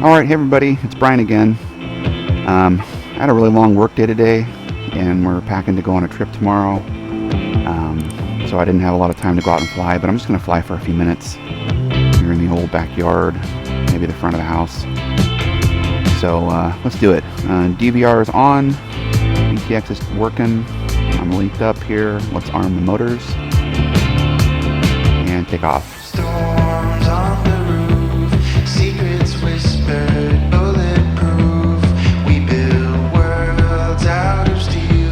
Alright, hey everybody, it's Brian again. I had a really long work day today, and we're packing to go on a trip tomorrow. So I didn't have a lot of time to go out and fly, but I'm just going to fly for a few minutes here in the old backyard, maybe the front of the house. So let's do it. DVR is on, ETX is working, I'm linked up here. Let's arm the motors and take off. Storms on the roof, secrets whispered, bulletproof. We build worlds out of steel.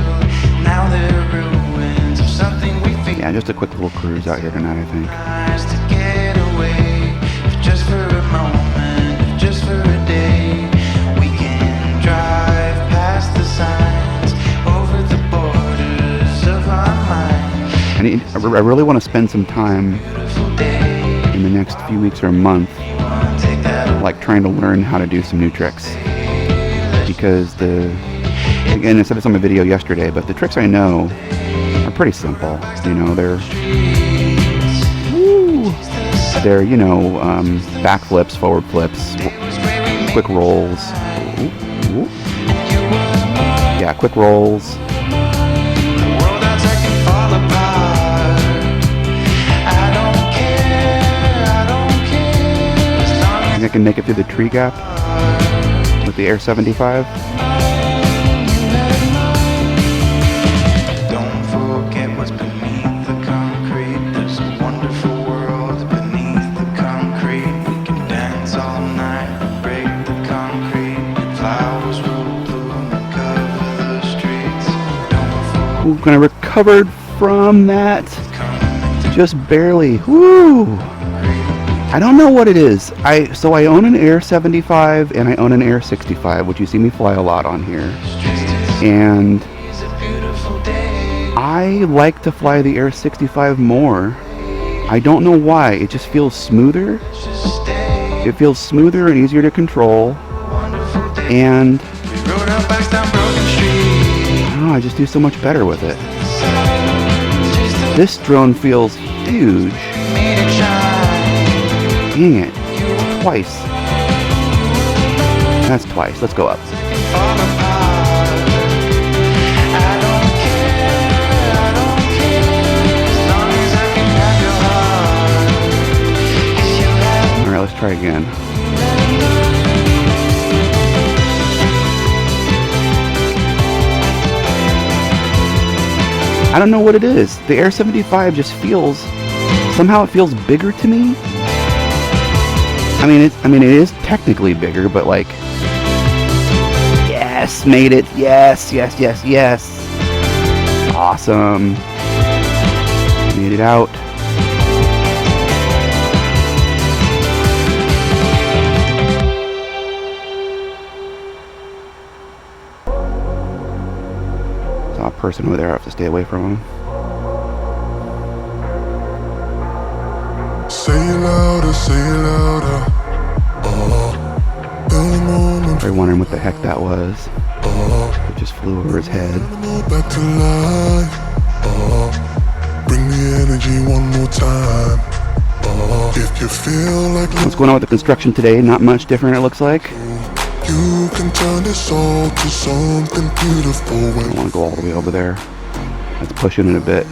Now they're ruins of something we feel. Yeah, just a quick little cruise out here tonight, I think. Nice to get away, if just for a moment, if just for a day. We can drive past the signs, over the borders of our minds. I really want to spend some time in the next few weeks or a month, like trying to learn how to do some new tricks, because again, I said this on my video yesterday, but the tricks I know are pretty simple. You know, they're you know, backflips, forward flips, quick rolls. Yeah, quick rolls. I can make it through the tree gap with the Air75. Don't forget what's beneath the concrete. There's a wonderful world beneath the concrete. We can dance all night, break the concrete. Flowers will bloom and cover the streets. We're gonna recovered from that, just barely. Woo! I don't know what it is. So I own an Air75 and I own an Air65, which you see me fly a lot on here. And I like to fly the Air65 more. I don't know why. It just feels smoother. It feels smoother and easier to control. And I just do so much better with it. This drone feels huge. Dang it. Twice. That's twice. Let's go up. Alright, let's try again. I don't know what it is. The Air75 just feels, somehow it feels bigger to me. I mean, it is technically bigger, but like, yes, made it. Yes, yes, yes, yes. Awesome. Made it out. Saw a person over there. I have to stay away from him. Say it louder, say it louder. Probably wondering what the heck that was. It just flew over his head. Back to life. Bring the energy one more time. If you feel like What's going on with the construction today? Not much different, it looks like. you can turn this all to something beautiful I when don't want to go all the way over there. Let's push it in a bit.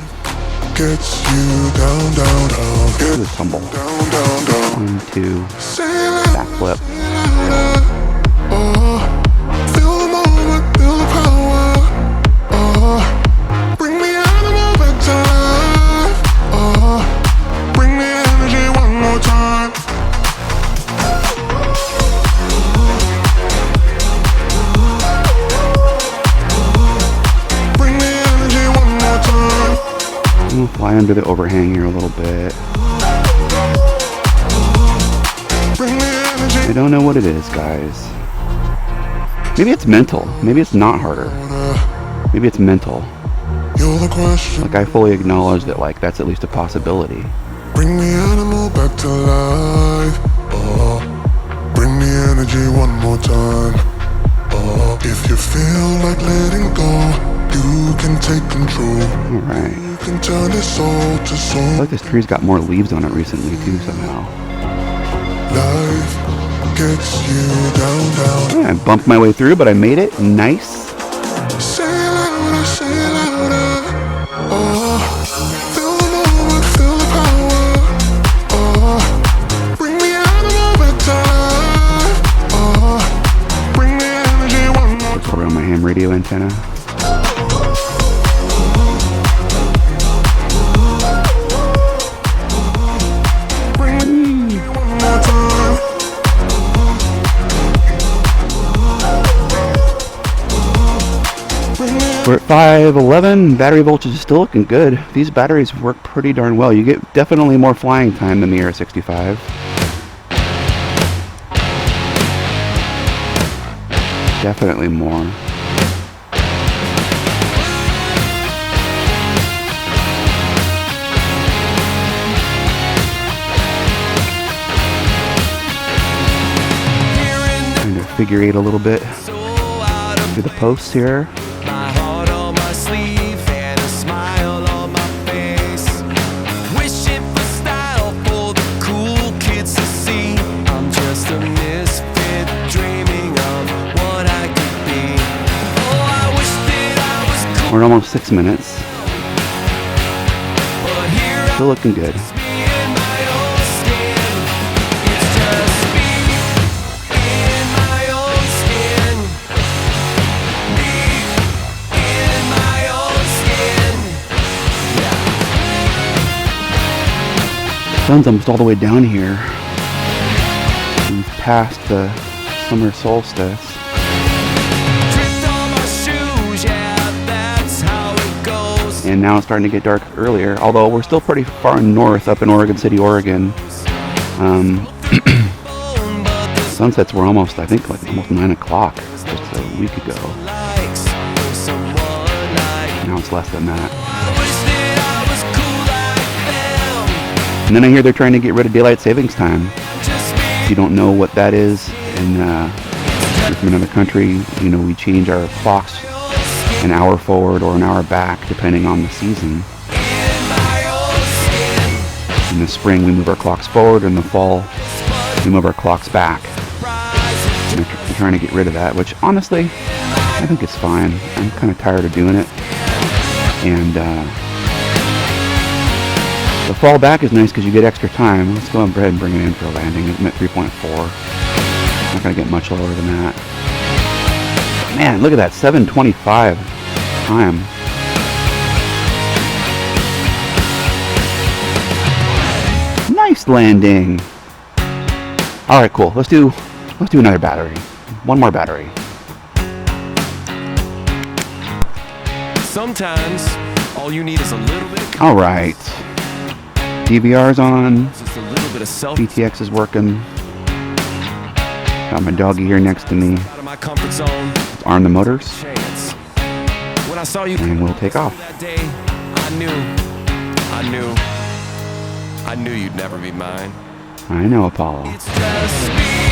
gets you down, down, down. Do this tumble. Down, down, down. 1, 2, backflip. Feel the moment, feel the power. Bring the animal back to life. Bring the energy one more time. Bring the energy one more time. I'm gonna fly under the overhang here a little bit. Bring the energy. I don't know what it is, guys. Maybe it's mental. Maybe it's not harder. Maybe it's mental. You're the question. Like, I fully acknowledge that, like, that's at least a possibility. Bring the animal back to life. Bring the energy one more time. If you feel like letting go, you can take control. Alright. You can turn this all to I feel song. like this tree's got more leaves on it recently, too, somehow. Life takes you down, down. Yeah, I bumped my way through, but I made it. Nice. Say it louder, say it louder. Oh, feel the moment, feel the power. Oh, bring me out of my time. Oh, bring the energy one more Let's go around my ham radio antenna. We're at 511. Battery voltage is still looking good. These batteries work pretty darn well. You get definitely more flying time than the Air75. Definitely more. Kind of figure eight a little bit through the posts here. We're at almost 6 minutes. Still looking good. Sun's almost all the way down here. We've passed the summer solstice. And now it's starting to get dark earlier, although we're still pretty far north up in Oregon City, Oregon. Sunsets were almost, I think, like almost 9 o'clock just a week ago. Now it's less than that. And then I hear they're trying to get rid of daylight savings time. If you don't know what that is, and if you're from another country, you know, we change our clocks an hour forward or an hour back depending on the season. In the spring we move our clocks forward, in the fall we move our clocks back. And they're trying to get rid of that, which honestly I think is fine. I'm kind of tired of doing it. And the fall back is nice because you get extra time. Let's go ahead and bring it in for a landing. I'm at 3.4. Not going to get much lower than that. Man, look at that, 7:25 time. Nice landing. All right, cool. Let's do another battery. One more battery. Sometimes all you need is a little bit of All right. DVR's on. just a little bit of self BTX is working. Got my doggy here next to me. out of my comfort zone. Let's arm the motors, Chance. When I saw you and we'll take off. that day, I knew you'd never be mine. I know, Apollo. It's just me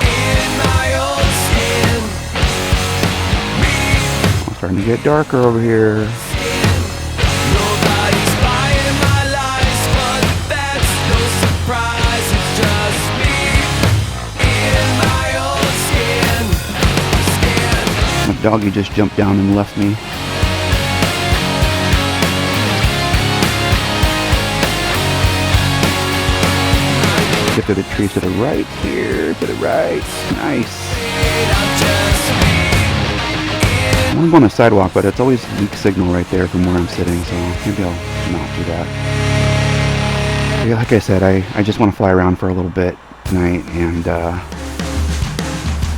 in my own skin. It's starting to get darker over here. Nobody's buying my lies, but that's no surprise. It's just me in my own skin. My doggy just jumped down and left me. Get to the trees to the right here, to the right. Nice. I'm on a sidewalk, but it's always weak signal right there from where I'm sitting, so maybe I'll not do that. Yeah, like I said, I just want to fly around for a little bit tonight, and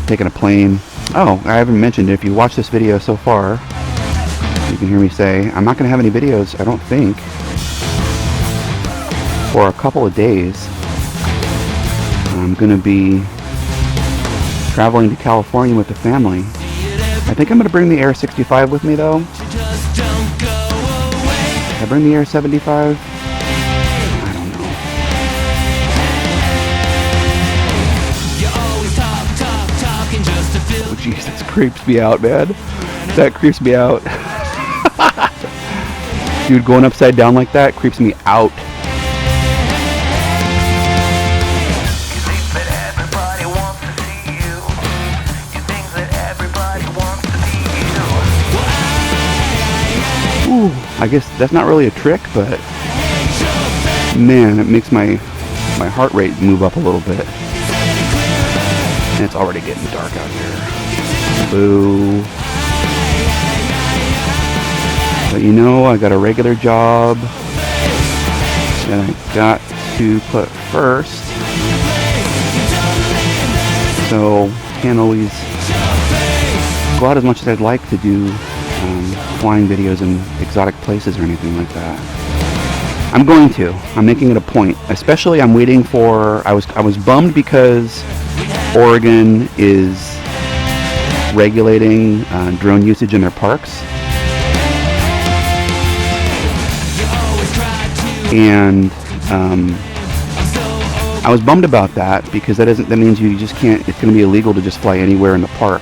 taking a plane. Oh, I haven't mentioned, if you watch this video so far, you can hear me say, I'm not going to have any videos, I don't think, for a couple of days. I'm going to be traveling to California with the family. I think I'm going to bring the Air75 with me, though. Should I bring the Air75? I don't know. Oh, jeez, this creeps me out, man. That creeps me out. Dude, going upside down like that creeps me out. I guess that's not really a trick, but man, it makes my heart rate move up a little bit. And it's already getting dark out here. Boo. But you know, I got a regular job that I got to put first. So can't always go out as much as I'd like to do flying videos in exotic places or anything like that. I'm going to. I'm making it a point. Especially I'm waiting for, I was bummed because Oregon is regulating drone usage in their parks. And I was bummed about that because that means you just can't, it's going to be illegal to just fly anywhere in the park.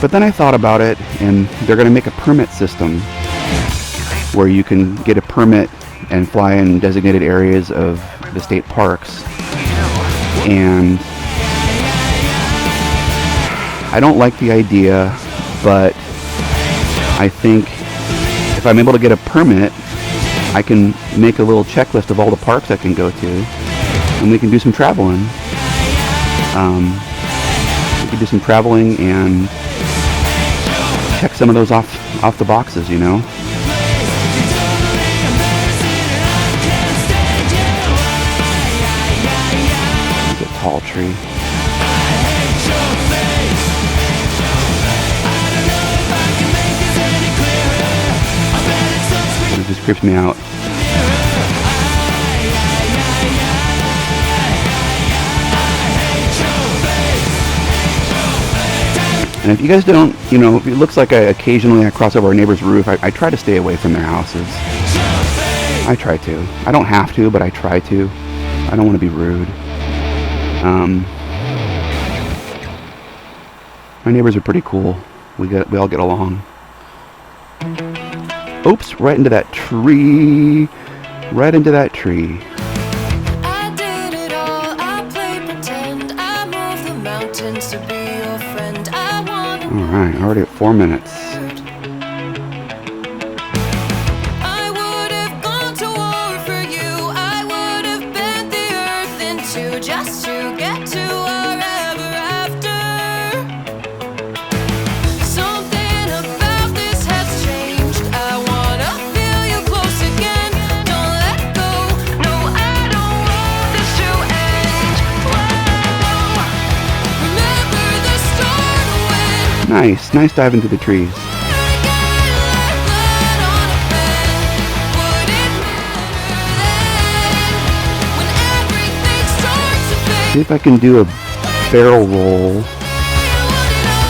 But then I thought about it, and they're going to make a permit system where you can get a permit and fly in designated areas of the state parks. And I don't like the idea, but I think if I'm able to get a permit, I can make a little checklist of all the parks I can go to, and we can do some traveling. We can do some traveling and check some of those off the boxes, you know. It's a tall tree. It just creeps me out. And if you guys don't, you know, if it looks like occasionally I cross over our neighbor's roof, I try to stay away from their houses. I try to. I don't have to, but I try to. I don't want to be rude. My neighbors are pretty cool. We all get along. Oops, right into that tree. Right into that tree. I did it all, I played pretend, I moved the mountains to be your friend. I wanted Alright, already at 4 minutes. I would have gone to war for you. I would have bent the earth in two just to get to our ever after. Something about this has changed. I wanna feel you close again. Don't let go. No, I don't want this to end. Whoa. Remember the start when Nice dive into the trees. See if I can do a barrel roll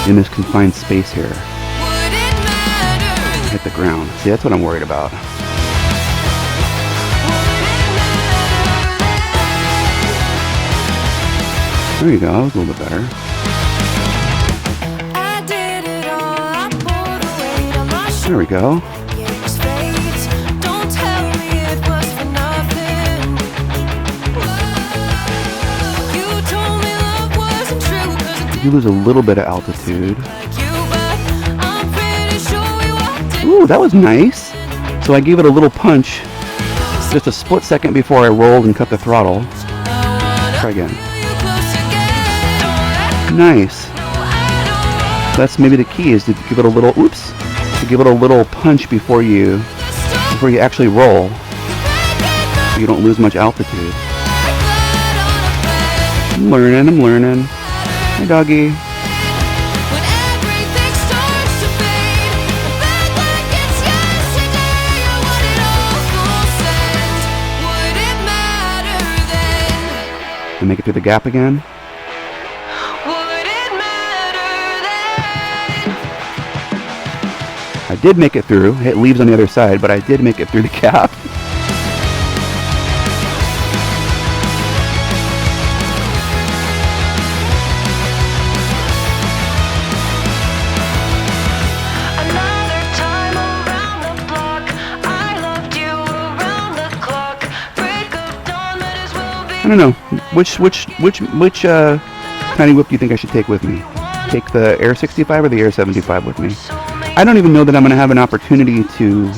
in this confined space here. Hit the ground. See, that's what I'm worried about. There you go, that was a little bit better. There we go. You lose a little bit of altitude. Ooh, that was nice. So I gave it a little punch just a split second before I rolled and cut the throttle. Try again. Nice. That's maybe the key, is to give it a little, oops, to give it a little punch before you actually roll, so you don't lose much altitude. I'm learning. Hi, doggy. And make it through the gap again. I did make it through. It leaves on the other side, but I did make it through the gap. I don't know. Which tiny whip do you think I should take with me? Take the Air75 or the Air75 with me? I don't even know that I'm going to have an opportunity to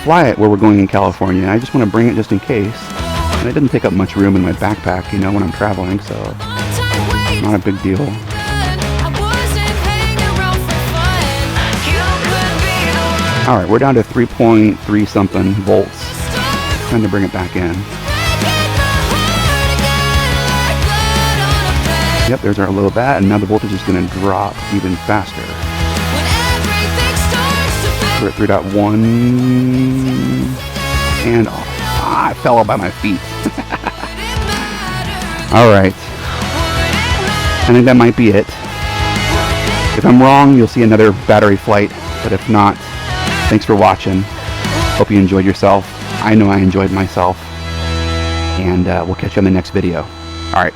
fly it where we're going in California. I just want to bring it just in case. And it doesn't take up much room in my backpack, you know, when I'm traveling, so not a big deal. Alright, we're down to 3.3 something volts. Time to bring it back in. Yep, there's our little bat, and now the voltage is going to drop even faster. We're at 3.1, and I fell out by my feet. Alright, I think that might be it. If I'm wrong, you'll see another battery flight, but if not, thanks for watching. Hope you enjoyed yourself. I know I enjoyed myself, and we'll catch you on the next video. Alright.